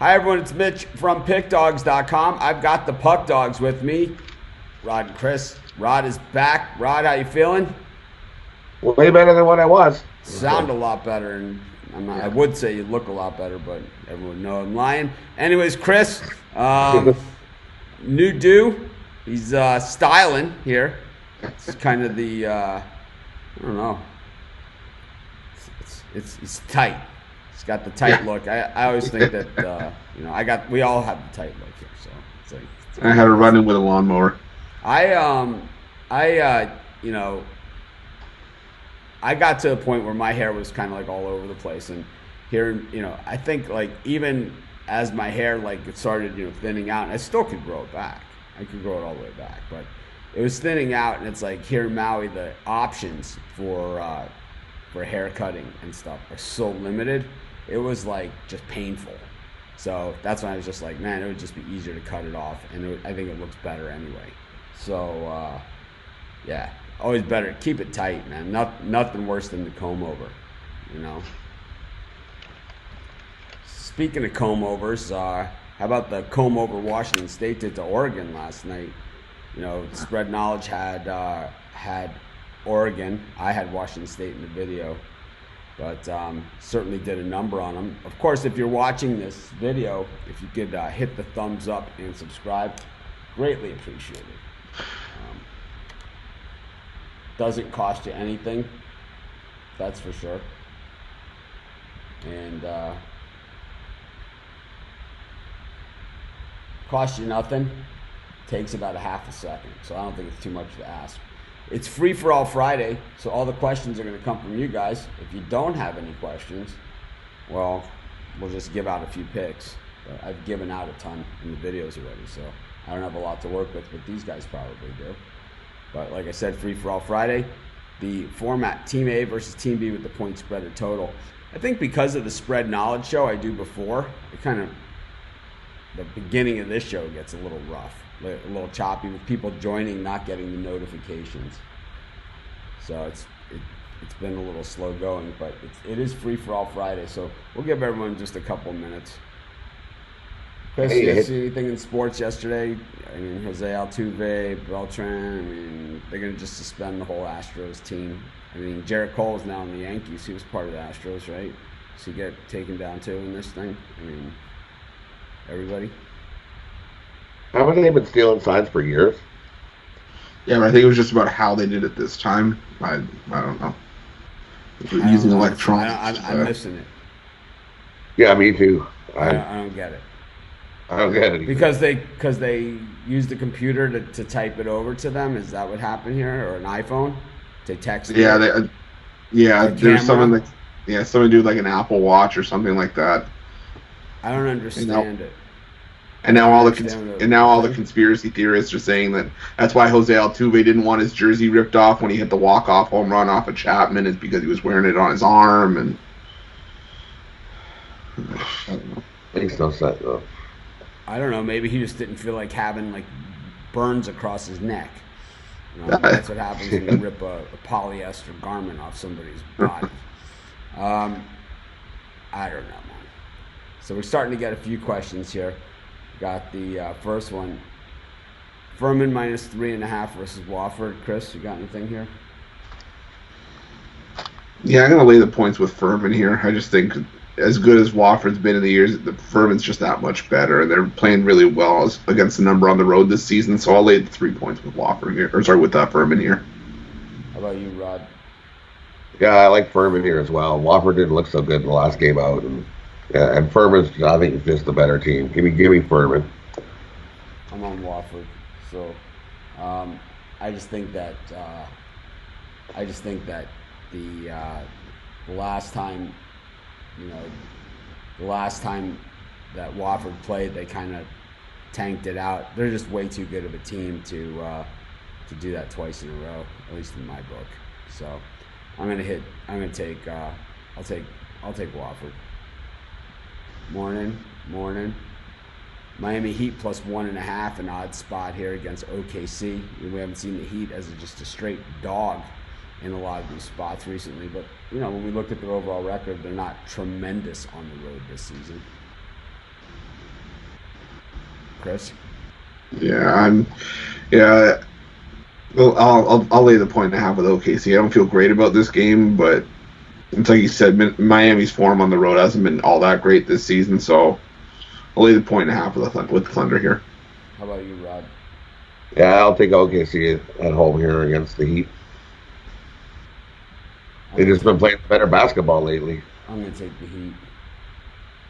Hi, everyone. It's Mitch from PickDogs.com. I've got the Puck Dogs with me, Rod and Chris. Rod is back. Rod, how you feeling? Way better than what I was. Sound a lot better, and I would say you look a lot better, but everyone would know I'm lying. Anyways, Chris, new do. He's styling here. It's kind of the I don't know. It's tight. He's got the tight look. I always think that we all have the tight look here. So it's I had to run in with a lawnmower. I got to a point where my hair was kind of like all over the place, and here, I think like even as my hair like it started thinning out, and I still could grow it back. I could grow it all the way back, but it was thinning out, and it's like here in Maui the options for hair cutting and stuff are so limited. It was like just painful. So that's when I was just like, man, it would just be easier to cut it off, and I think it looks better anyway. So always better keep it tight, man. Nothing worse than the comb over, Speaking of comb overs, how about the comb over Washington State did to Oregon last night? Spread Knowledge had Oregon. I had Washington State in the video, but certainly did a number on them. Of course, if you're watching this video, if you could hit the thumbs up and subscribe, greatly appreciated. Doesn't cost you anything, that's for sure. And costs you nothing, takes about a half a second, so I don't think it's too much to ask. It's free for all Friday, so all the questions are going to come from you guys. If you don't have any questions, well, we'll just give out a few picks. But I've given out a ton in the videos already, so I don't have a lot to work with, but these guys probably do. But like I said, free for all Friday. The format, Team A versus Team B with the point spread or total. I think because of the Spread Knowledge show I do before, the beginning of this show gets a little rough, a little choppy with people joining, not getting the notifications. So it's been a little slow going, but it is free for all Friday. So we'll give everyone just a couple minutes. Chris, you see anything in sports yesterday? I mean, Jose Altuve, Beltran, they're going to just suspend the whole Astros team. I mean, Jarrett Cole is now in the Yankees. He was part of the Astros, right? Does he get taken down too in this thing? I mean, everybody? Haven't they been stealing signs for years? Yeah, but I think it was just about how they did it this time. I don't know. Using electronics. I'm missing it. Yeah, me too. I don't get it. I don't get it. Because they use the computer to type it over to them. Is that what happened here, or an iPhone to text? Yeah, there's someone someone do like an Apple Watch or something like that. I don't understand it. And now all the conspiracy theorists are saying that's why Jose Altuve didn't want his jersey ripped off when he hit the walk-off home run off of Chapman, is because he was wearing it on his arm, and I don't know. Makes no sense though. I don't know. Maybe he just didn't feel like having like burns across his neck. That's what happens when you rip a polyester garment off somebody's body. I don't know, man. So we're starting to get a few questions here. Got the first one. Furman minus 3.5 versus Wofford. Chris, you got anything here? Yeah, I'm going to lay the points with Furman here. I just think as good as Wofford's been in the years, the Furman's just that much better, and they're playing really well against the number on the road this season. So I'll lay the 3 points with Wofford here, with Furman here. How about you, Rod? Yeah, I like Furman here as well. Wofford didn't look so good in the last game out, and Furman's, I think, is just the better team. Give me Furman. I'm on Wofford, so I just think that the last time that Wofford played, they kind of tanked it out. They're just way too good of a team to do that twice in a row, at least in my book. So I'll take Wofford. Morning. Miami Heat plus 1.5, an odd spot here against OKC. We haven't seen the Heat as just a straight dog in a lot of these spots recently, but when we look at their overall record, they're not tremendous on the road this season. Chris? Yeah, yeah. Well, I'll lay the point and a half with OKC. I don't feel great about this game, but it's like you said, Miami's form on the road hasn't been all that great this season, so I'll lay the point and a half with the Thunder here. How about you, Rod? Yeah, I'll take OKC at home here against the Heat. They've just been playing better basketball lately. I'm going to take the Heat.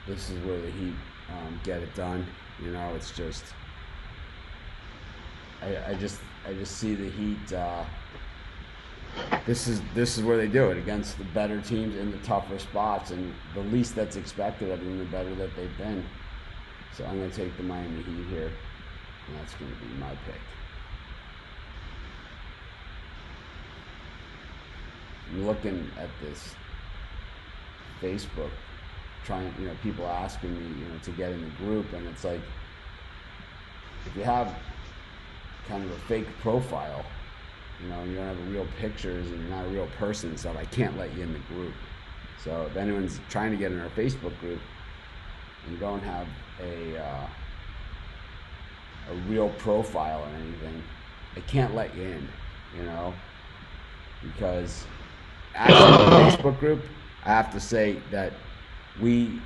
This is where the Heat get it done. It's just I just see the Heat. This is where they do it against the better teams in the tougher spots, and the least that's expected of them, the better that they've been. So I'm going to take the Miami Heat here, and that's going to be my pick. I'm looking at this Facebook, trying, people asking me, to get in the group, and it's like, if you have kind of a fake profile, you don't have real pictures and you're not a real person and stuff, I can't let you in the group. So if anyone's trying to get in our Facebook group and you don't have a real profile or anything, I can't let you in, because as a Facebook group, I have to say that we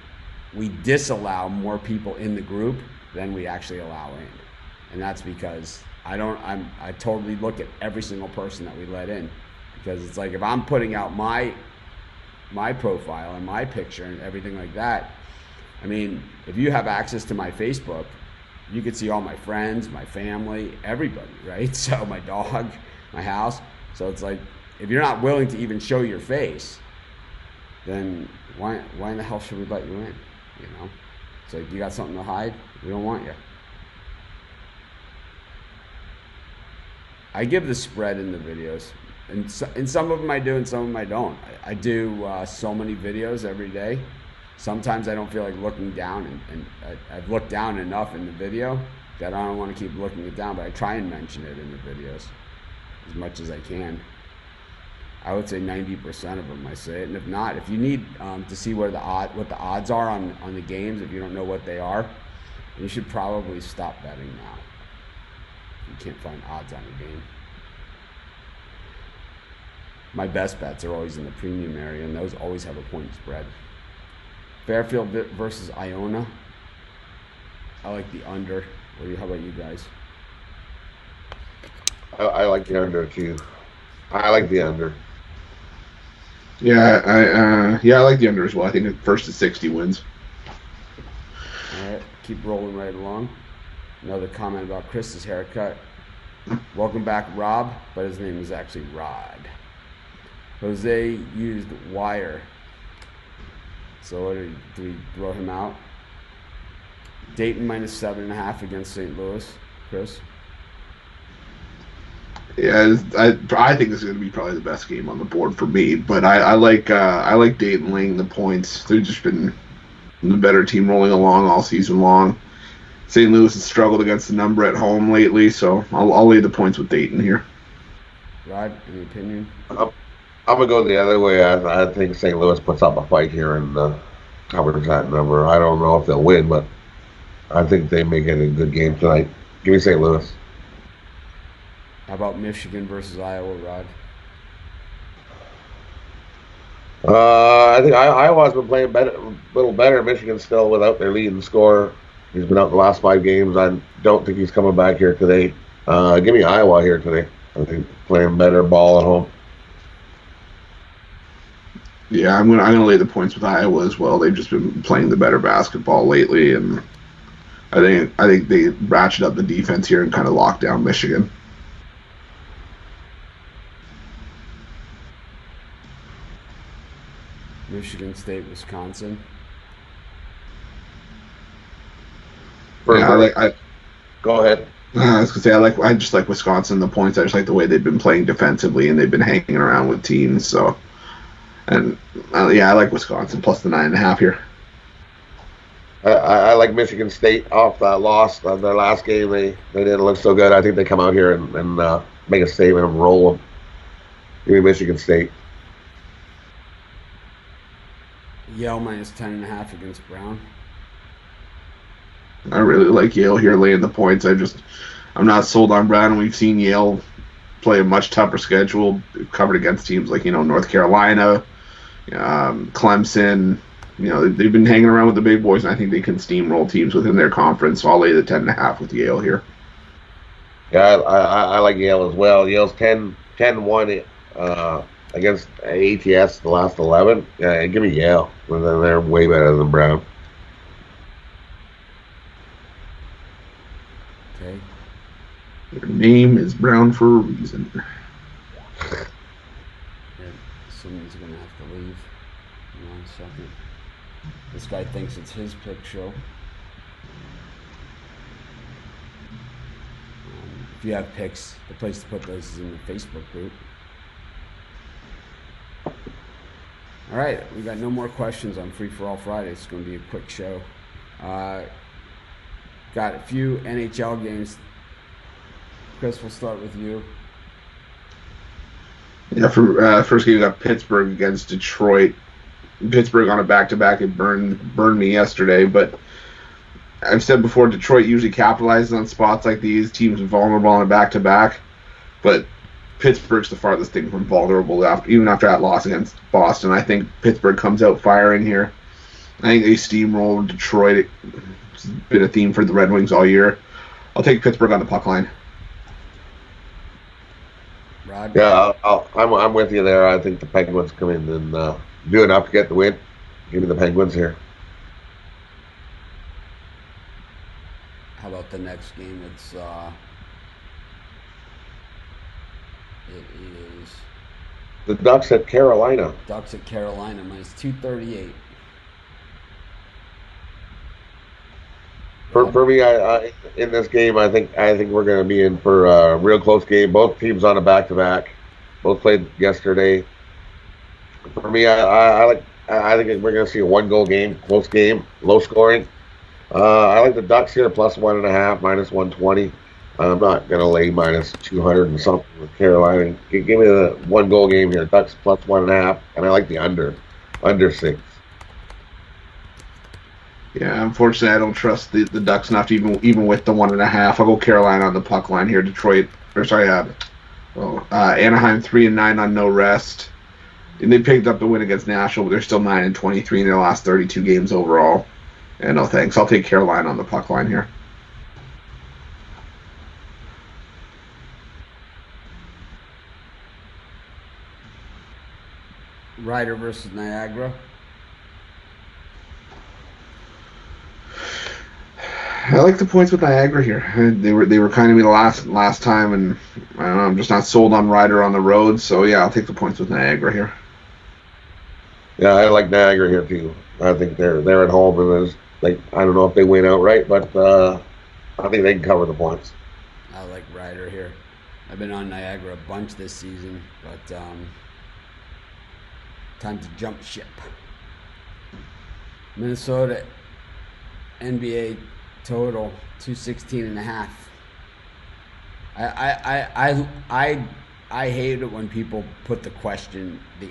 disallow more people in the group than we actually allow in. And that's because I totally look at every single person that we let in, because it's like, if I'm putting out my profile and my picture and everything like that, I mean, if you have access to my Facebook, you could see all my friends, my family, everybody, right? So my dog, my house. So it's like, if you're not willing to even show your face, then why in the hell should we let you in? It's like, you got something to hide? We don't want you. I give the spread in the videos, and some of them I do and some of them I don't. I do so many videos every day. Sometimes I don't feel like looking down, and I've looked down enough in the video that I don't want to keep looking it down, but I try and mention it in the videos as much as I can. I would say 90% of them I say it, and if not, if you need to see what the odds are on the games, if you don't know what they are, you should probably stop betting now. You can't find odds on a game. My best bets are always in the premium area, and those always have a point spread. Fairfield versus Iona. I like the under. How about you guys? I like the under too. I like the under. Yeah, I like the under as well. I think first to 60 wins. All right, keep rolling right along. Another comment about Chris's haircut. Welcome back, Rob, but his name is actually Rod. Jose used wire. So do we throw him out? Dayton minus 7.5 against St. Louis, Chris? Yeah, I think this is going to be probably the best game on the board for me. But I like Dayton laying the points. They've just been the better team rolling along all season long. St. Louis has struggled against the number at home lately, so I'll lay the points with Dayton here. Rod, any opinion? I'm gonna go the other way. I think St. Louis puts up a fight here and covers that number. I don't know if they'll win, but I think they may get a good game tonight. Give me St. Louis. How about Michigan versus Iowa, Rod? I think Iowa's been playing a little better. Michigan's still without their leading scorer. He's been out the last 5 games. I don't think he's coming back here today. Give me Iowa here today. I think playing better ball at home. Yeah, I'm gonna lay the points with Iowa as well. They've just been playing the better basketball lately, and I think they ratchet up the defense here and kind of lock down Michigan. Michigan State, Wisconsin. Yeah, go ahead. I was gonna say I just like Wisconsin. The points. I just like the way they've been playing defensively, and they've been hanging around with teams. So, and I like Wisconsin plus the 9.5 here. I like Michigan State off that loss of their last game. They didn't look so good. I think they come out here and make a statement and roll them. Give me Michigan State. Yale minus 10.5 against Brown. I really like Yale here laying the points. I'm not sold on Brown. We've seen Yale play a much tougher schedule, covered against teams like North Carolina, Clemson. They've been hanging around with the big boys, and I think they can steamroll teams within their conference. So I'll lay the 10.5 with Yale here. Yeah, I like Yale as well. Yale's 10-1 against ATS the last 11. Yeah, give me Yale. They're way better than Brown. Okay. Their name is Brown for a reason. Yeah, someone's going to have to leave in 1 second. This guy thinks it's his pick show. If you have picks, the place to put those is in the Facebook group. All right, we got no more questions on Free for All Friday. It's going to be a quick show. Got a few NHL games. Chris, we'll start with you. Yeah, for first game, we got Pittsburgh against Detroit. Pittsburgh on a back-to-back. It burned me yesterday, but I've said before, Detroit usually capitalizes on spots like these. Teams are vulnerable on a back-to-back, but Pittsburgh's the farthest thing from vulnerable even after that loss against Boston. I think Pittsburgh comes out firing here. I think they steamroll Detroit. It's been a theme for the Red Wings all year. I'll take Pittsburgh on the puck line. Rod? Yeah, I'm with you there. I think the Penguins come in and do enough to get the win. Give me the Penguins here. How about the next game? It is The Ducks at Carolina. Ducks at Carolina minus 238. For me, I in this game, I think we're going to be in for a real close game. Both teams on a back-to-back. Both played yesterday. For me, I think we're going to see a 1-goal game, close game, low scoring. I like the Ducks here plus 1.5, minus 120. I'm not going to lay minus 200 and something with Carolina. Give me the 1-goal game here. Ducks plus 1.5, and I like the under 6. Yeah, unfortunately, I don't trust the Ducks enough to even with the 1.5. I'll go Carolina on the puck line here. Anaheim 3-9 on no rest. And they picked up the win against Nashville, but they're still 9-23 in their last 32 games overall. And no thanks. I'll take Carolina on the puck line here. Ryder versus Niagara. I like the points with Niagara here. They were kind of me the last time, and I don't know, I'm just not sold on Ryder on the road. So yeah, I'll take the points with Niagara here. Yeah, I like Niagara here too. I think they're at home, and there's I don't know if they win outright, but I think they can cover the points. I like Ryder here. I've been on Niagara a bunch this season, but time to jump ship. Minnesota NBA total 216.5. I hate it when people put the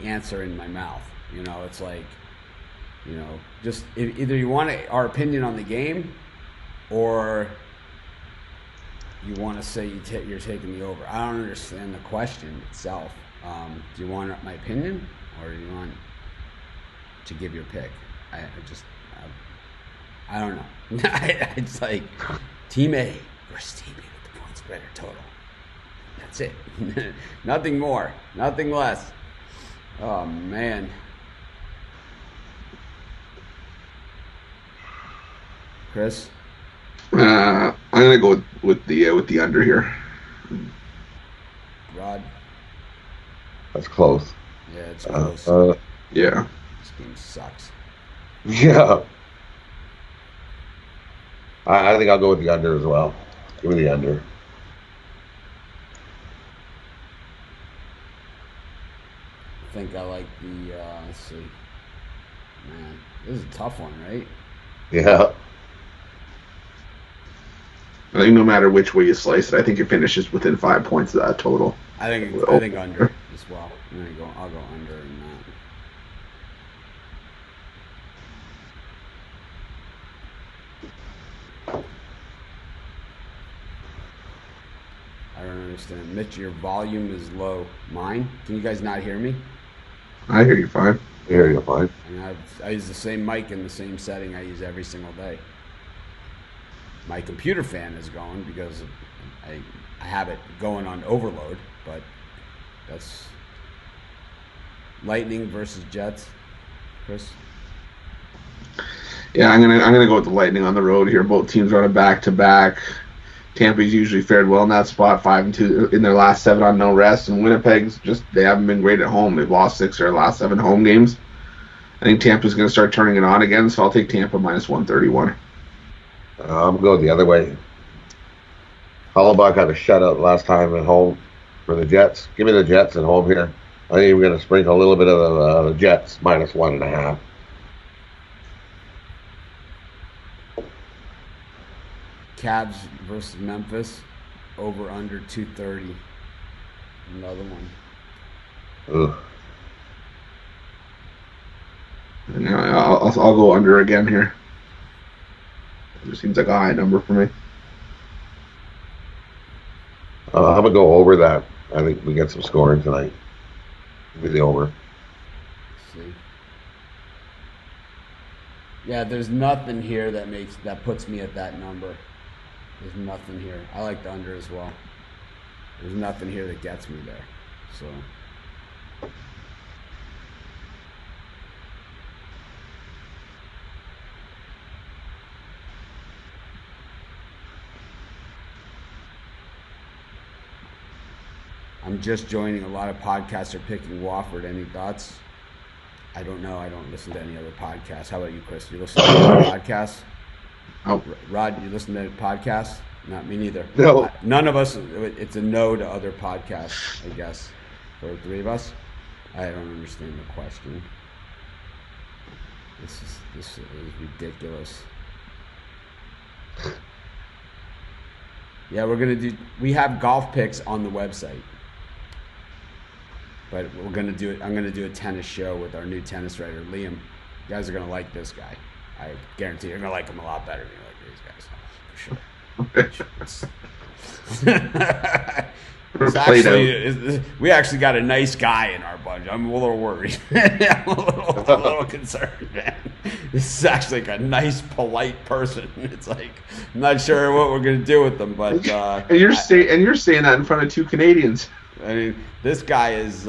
answer in my mouth. It's like, just either you want our opinion on the game, or you want to say you're taking the over. I don't understand the question itself. Do you want my opinion, or do you want to give your pick? I don't know. It's like Team A versus Team B with the point spread or total. That's it. Nothing more. Nothing less. Oh man. Chris? I'm gonna go with the under here. Rod? That's close. Yeah, it's close. Yeah. This game sucks. Yeah. I think I'll go with the under as well. Give me the under. I think I like the, let's see. Man, this is a tough one, right? Yeah. I think no matter which way you slice it, I think it finishes within 5 points of that total. I think under as well. I'll go under in that. understand. Mitch, your volume is low. Mine? Can you guys not hear me? I hear you fine. I hear you fine. And I use the same mic in the same setting I use every single day. My computer fan is going because I have it going on overload, but that's Lightning versus Jets. Chris? Yeah, I'm gonna go with the Lightning on the road here. Both teams are on a back-to-back. Tampa's usually fared well in that spot, 5-2 in their last 7 on no rest, and Winnipeg's they haven't been great at home. They've lost 6 of their last 7 home games. I think Tampa's going to start turning it on again, so I'll take Tampa minus 131. I'm going the other way. Hollaback had a shutout last time at home for the Jets. Give me the Jets at home here. I think we're going to sprinkle a little bit of the Jets minus 1.5. Cavs versus Memphis, over under 230. Another one. Ugh. Yeah, I'll go under again here. It seems like a high number for me. I'm going to go over that. I think we get some scoring tonight. Give me the over. Let's see. Yeah, there's nothing here that puts me at that number. There's nothing here. I like the under as well. There's nothing here that gets me there. So I'm just joining. A lot of podcasts are picking Wofford. Any thoughts? I don't know. I don't listen to any other podcasts. How about you, Chris? You listen to other podcasts? Oh, Rod, you listen to podcasts? Not me neither. No. None of us. It's a no to other podcasts, I guess. For the 3 of us. I don't understand the question. This is ridiculous. Yeah, we have golf picks on the website. But we're gonna do it. I'm gonna do a tennis show with our new tennis writer, Liam. You guys are gonna like this guy. I guarantee you're gonna like him a lot better than you like these guys, for sure. We actually got a nice guy in our bunch. I'm a little worried. I'm a little concerned, man. This is actually like a nice, polite person. It's like I'm not sure what we're gonna do with them, but and you're saying that in front of 2 Canadians. I mean, this guy is.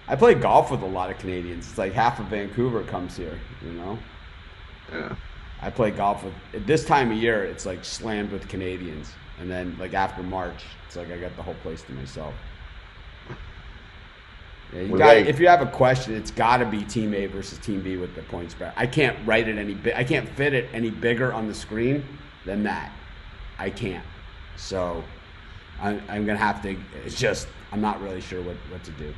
I play golf with a lot of Canadians. It's like half of Vancouver comes here, you know. Yeah. I play golf with. At this time of year, it's like slammed with Canadians, and then like after March, it's like I got the whole place to myself. Yeah, if you have a question, it's got to be Team A versus Team B with the points spread. I can't write it I can't fit it any bigger on the screen than that. I can't. So I'm gonna have to. It's just I'm not really sure what to do.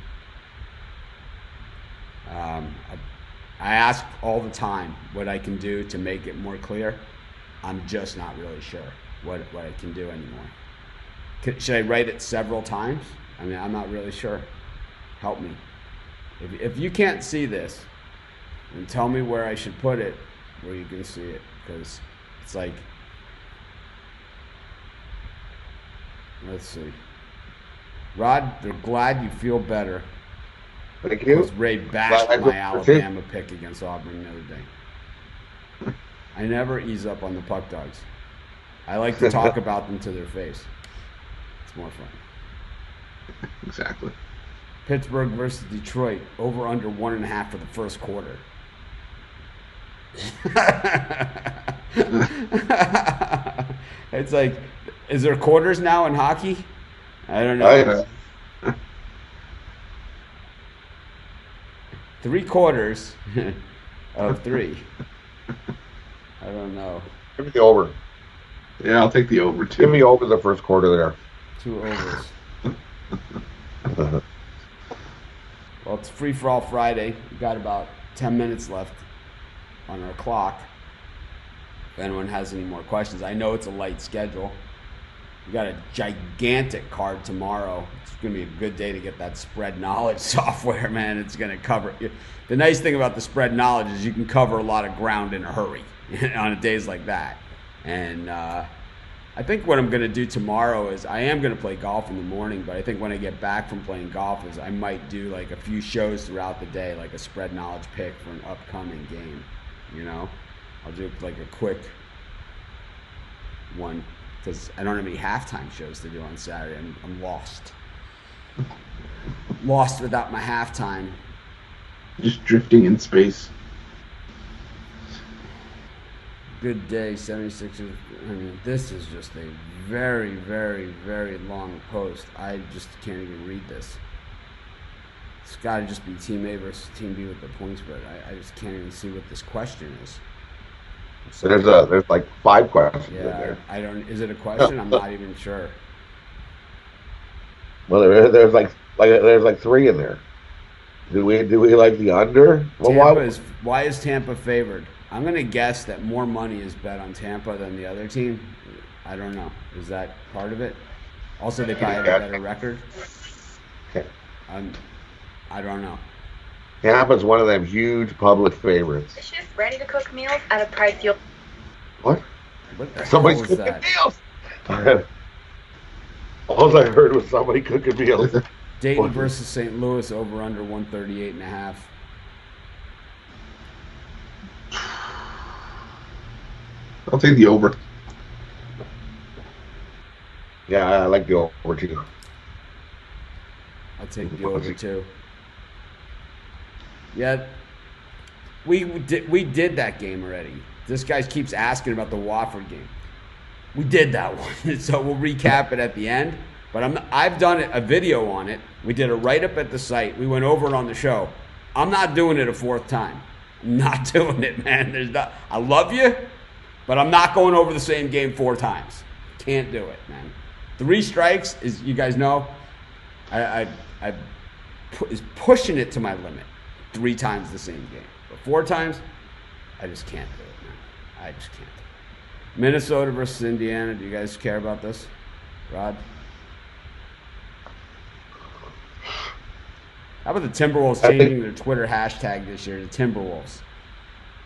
I ask all the time what I can do to make it more clear. I'm just not really sure what I can do anymore. Should I write it several times? I mean, I'm not really sure. Help me. If you can't see this, then tell me where I should put it where you can see it. Because it's like, let's see. Rod, they're glad you feel better. Thank you. Because Ray bashed my Alabama pick against Auburn the other day. I never ease up on the puck dogs. I like to talk about them to their face. It's more fun. Exactly. Pittsburgh versus Detroit, over under 1.5 for the first quarter. It's like, is there quarters now in hockey? I don't know. 3 quarters of 3. I don't know. Give me the over. Yeah, I'll take the over too. Give me over the first quarter there. 2 overs. Well, it's Free for All Friday. We've got about 10 minutes left on our clock. If anyone has any more questions, I know it's a light schedule. We got a gigantic card tomorrow. It's going to be a good day to get that spread knowledge software, man. It's going to cover. The nice thing about the spread knowledge is you can cover a lot of ground in a hurry on days like that. And I think what I'm going to do tomorrow is I am going to play golf in the morning, but I think when I get back from playing golf is I might do like a few shows throughout the day, like a spread knowledge pick for an upcoming game. You know, I'll do like a quick one because I don't have any halftime shows to do on Saturday. I'm lost without my halftime. Just drifting in space. Good day, 76. I mean, this is just a very, very, very long post. I just can't even read this. It's got to just be Team A versus Team B with the point spread. I just can't even see what this question is. So there's like 5 questions in Yeah, there. I don't. Is it a question? I'm not even sure. Well, there's like 3 in there. Do we like the under? Well, Why is Tampa favored? I'm gonna guess that more money is bet on Tampa than the other team. I don't know. Is that part of it? Also, they probably have a better record. Okay. I don't know. Tampa's one of them huge public favorites. Delicious, ready to cook meals at a price you'll. What? What the Somebody's hell is cooking that? meals. All I heard was somebody cooking meals. Dayton versus St. Louis over under 138.5. I'll take the over. Yeah, I like the over too. I'll take the over too. Yeah, we did that game already. This guy keeps asking about the Wofford game. We did that one, so we'll recap it at the end. But I've done a video on it. We did a write-up at the site. We went over it on the show. I'm not doing it a 4th time. I'm not doing it, man. I love you, but I'm not going over the same game 4 times. Can't do it, man. 3 strikes is, you guys know, I is pushing it to my limit. 3 times the same game, but 4 times, I just can't do it, man. I just can't. Minnesota versus Indiana. Do you guys care about this, Rod? How about the Timberwolves changing their Twitter hashtag this year to Timberwolves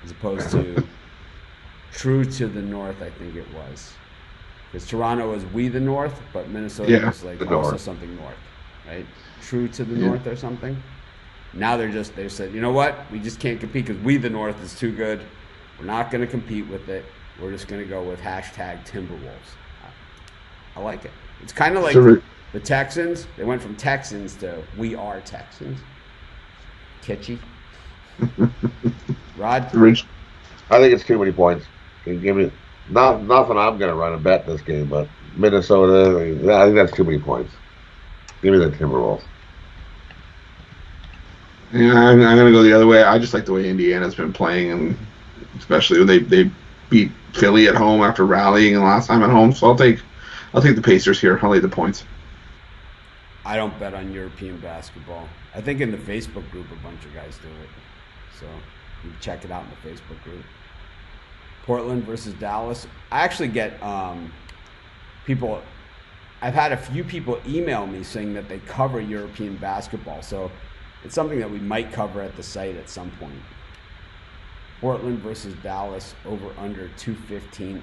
as opposed to True to the North, I think it was. Because Toronto was We the North, but Minnesota was like also North. something North, right? True to the North or something. Now they said, you know what? We just can't compete because We the North is too good. We're not going to compete with it. We're just going to go with hashtag Timberwolves. I like it. It's kind of like the Texans. They went from Texans to We Are Texans. Kitschy. Rod? I think it's too many points. Can you give me nothing? I'm going to run a bet this game, but Minnesota. I think that's too many points. Give me the Timberwolves. Yeah, I'm going to go the other way. I just like the way Indiana's been playing, and especially when they beat Philly at home after rallying the last time at home. So I'll take the Pacers here. I'll lay the points. I don't bet on European basketball. I think in the Facebook group a bunch of guys do it. So you can check it out in the Facebook group. Portland versus Dallas. I actually get people. I've had a few people email me saying that they cover European basketball. So it's something that we might cover at the site at some point. Portland versus Dallas over under 215.5.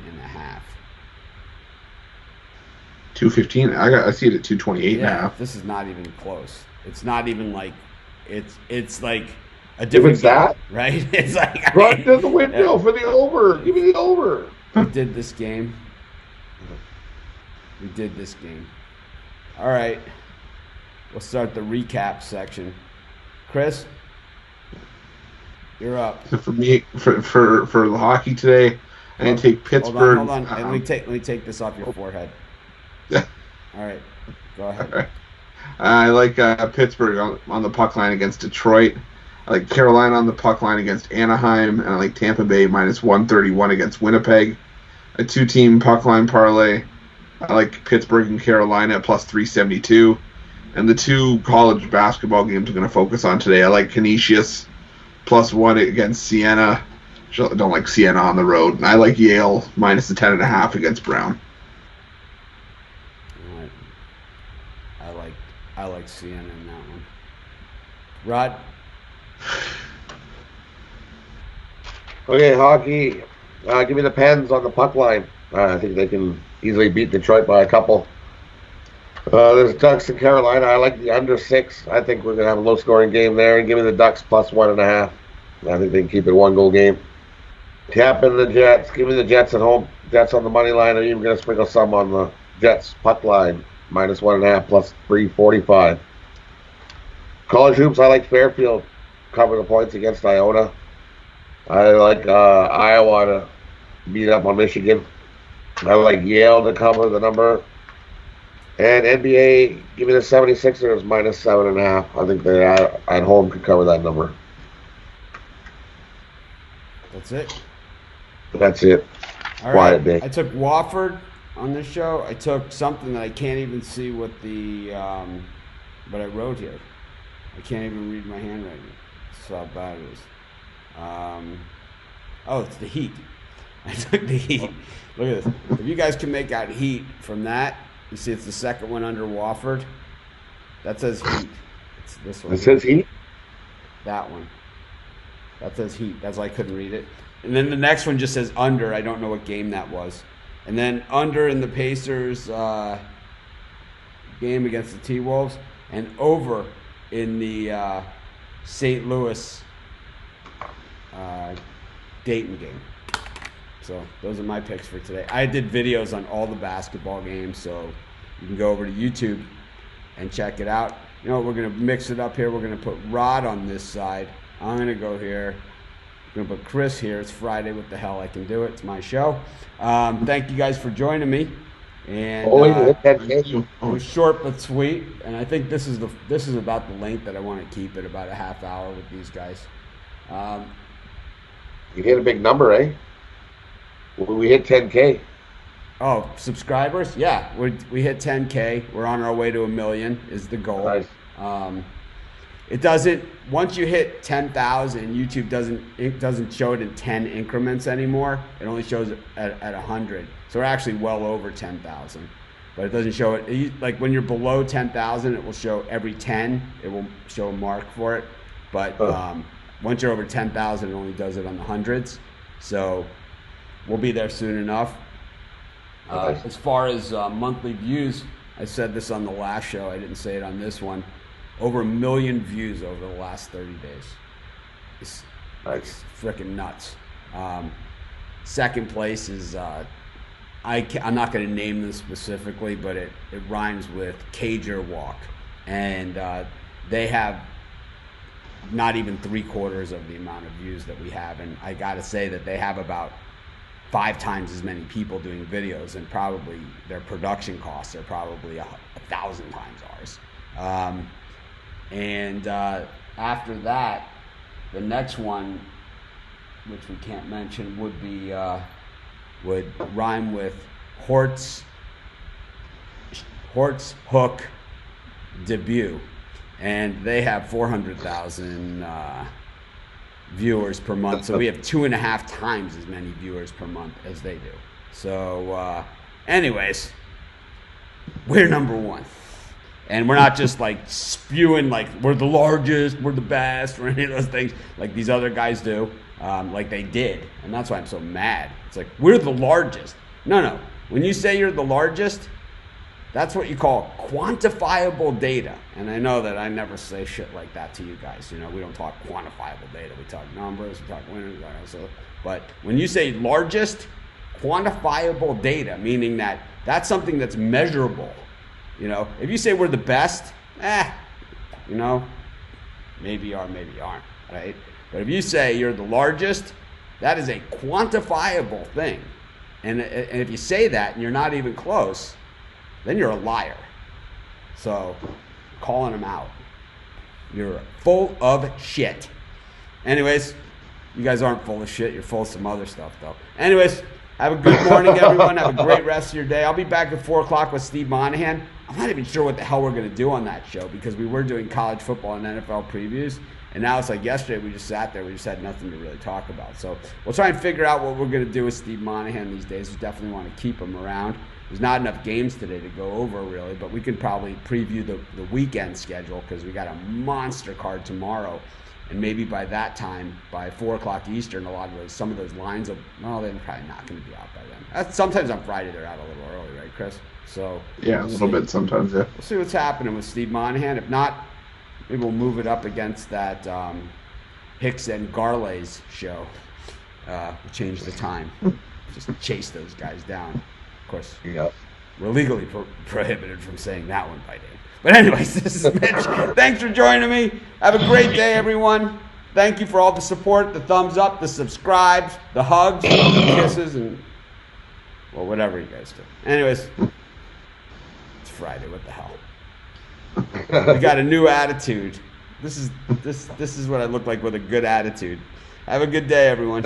215. I see it at 228 and a half. This is not even close. It's not even like it's like a different What's that? game, right? It's like Run to the window for the over. Give me the over. We did this game. All right. We'll start the recap section. Chris, you're up. So for me, for the hockey today, I didn't take Pittsburgh. Hold on. Let me take this off your forehead. Yeah. All right. Go ahead. All right. I like Pittsburgh on the puck line against Detroit. I like Carolina on the puck line against Anaheim, and I like Tampa Bay minus 131 against Winnipeg. A 2-team puck line parlay. I like Pittsburgh and Carolina at plus 372. And the 2 college basketball games I'm going to focus on today. I like Canisius plus 1 against Siena. I don't like Siena on the road. And I like Yale minus the 10.5 against Brown. All right. I like Siena in that one. Rod? Okay, hockey. Give me the Pens on the puck line. I think they can easily beat Detroit by a couple. There's Ducks in Carolina. I like the under 6. I think we're going to have a low scoring game there. And give me the Ducks plus 1.5. I think they can keep it 1 goal game. Tampa and the Jets. Give me the Jets at home. Jets on the money line. I'm even going to sprinkle some on the Jets puck line. Minus 1.5 plus 345. College hoops. I like Fairfield cover the points against Iona. I like Iowa to beat up on Michigan. I like Yale to cover the number. And NBA, give me the 76ers minus 7.5. I think they at home could cover that number. That's it. That's it. All Quiet right. day. I took Wofford on this show. I took something that I can't even see what I wrote here. I can't even read my handwriting. That's how bad it is. It's the Heat. I took the Heat. Look at this. If you guys can make out Heat from that, you see it's the second one under Wofford. That says Heat. It's this one. It says Heat? That one. That says Heat. That's why I couldn't read it. And then the next one just says under. I don't know what game that was. And then under in the Pacers game against the T-Wolves. And over in the St. Louis Dayton game. So those are my picks for today. I did videos on all the basketball games, so you can go over to YouTube and check it out. You know what, we're going to mix it up here. We're going to put Rod on this side. I'm going to go here. I'm going to put Chris here. It's Friday. What the hell? I can do it. It's my show. Thank you guys for joining me. And it was short but sweet. And I think this is about the length that I want to keep it, about a half hour with these guys. You hit a big number, eh? We hit 10K. Oh, subscribers? Yeah, we hit 10K. We're on our way to 1 million is the goal. Nice. It doesn't. Once you hit 10,000, YouTube doesn't show it in 10 increments anymore. It only shows it at 100. So we're actually well over 10,000, but it doesn't show it. Like when you're below 10,000, it will show every 10. It will show a mark for it. But once you're over 10,000, it only does it on the hundreds. So we'll be there soon enough. Nice. As far as monthly views, I said this on the last show. I didn't say it on this one. Over 1 million views over the last 30 days. It's freaking nuts. Second place is, I'm not going to name this specifically, but it rhymes with Cager Walk. And they have not even 3/4 of the amount of views that we have. And I got to say that they have about 5 times as many people doing videos, and probably their production costs are probably 1,000 times ours. And after that, the next one, which we can't mention, would rhyme with Hort's Hook Debut, and they have 400,000 viewers per month. So we have 2.5 times as many viewers per month as they do. So, anyways, we're number one. And we're not just like spewing like we're the largest, we're the best, or any of those things like these other guys do, like they did. And that's why I'm so mad. It's like, we're the largest. No. When you say you're the largest, that's what you call quantifiable data. And I know that I never say shit like that to you guys. You know, we don't talk quantifiable data. We talk numbers, we talk winners. But when you say largest, quantifiable data, meaning that that's something that's measurable. You know, if you say we're the best, you know, maybe you are, maybe you aren't, right? But if you say you're the largest, that is a quantifiable thing. And if you say that and you're not even close, then you're a liar. So, calling them out. You're full of shit. Anyways, you guys aren't full of shit. You're full of some other stuff, though. Anyways, have a good morning, everyone. Have a great rest of your day. I'll be back at 4 o'clock with Steve Monahan. I'm not even sure what the hell we're going to do on that show because we were doing college football and NFL previews. And now it's like yesterday we just sat there. We just had nothing to really talk about. So we'll try and figure out what we're going to do with Steve Monahan these days. We definitely want to keep him around. There's not enough games today to go over, really. But we can probably preview the weekend schedule because we got a monster card tomorrow. And maybe by that time, by 4 o'clock Eastern, some of those lines they're probably not going to be out by then. Sometimes on Friday they're out a little early, right, Chris? So yeah, a little bit sometimes. Yeah, we'll see what's happening with Steve Monahan. If not, maybe we'll move it up against that Hicks and Garley's show. We'll change the time. Just chase those guys down. Of course, we're legally prohibited from saying that one by name. But anyways, this is Mitch. Thanks for joining me. Have a great day, everyone. Thank you for all the support, the thumbs up, the subscribes, the hugs, the kisses, and whatever you guys do. Anyways, it's Friday. What the hell? We got a new attitude. This is what I look like with a good attitude. Have a good day, everyone.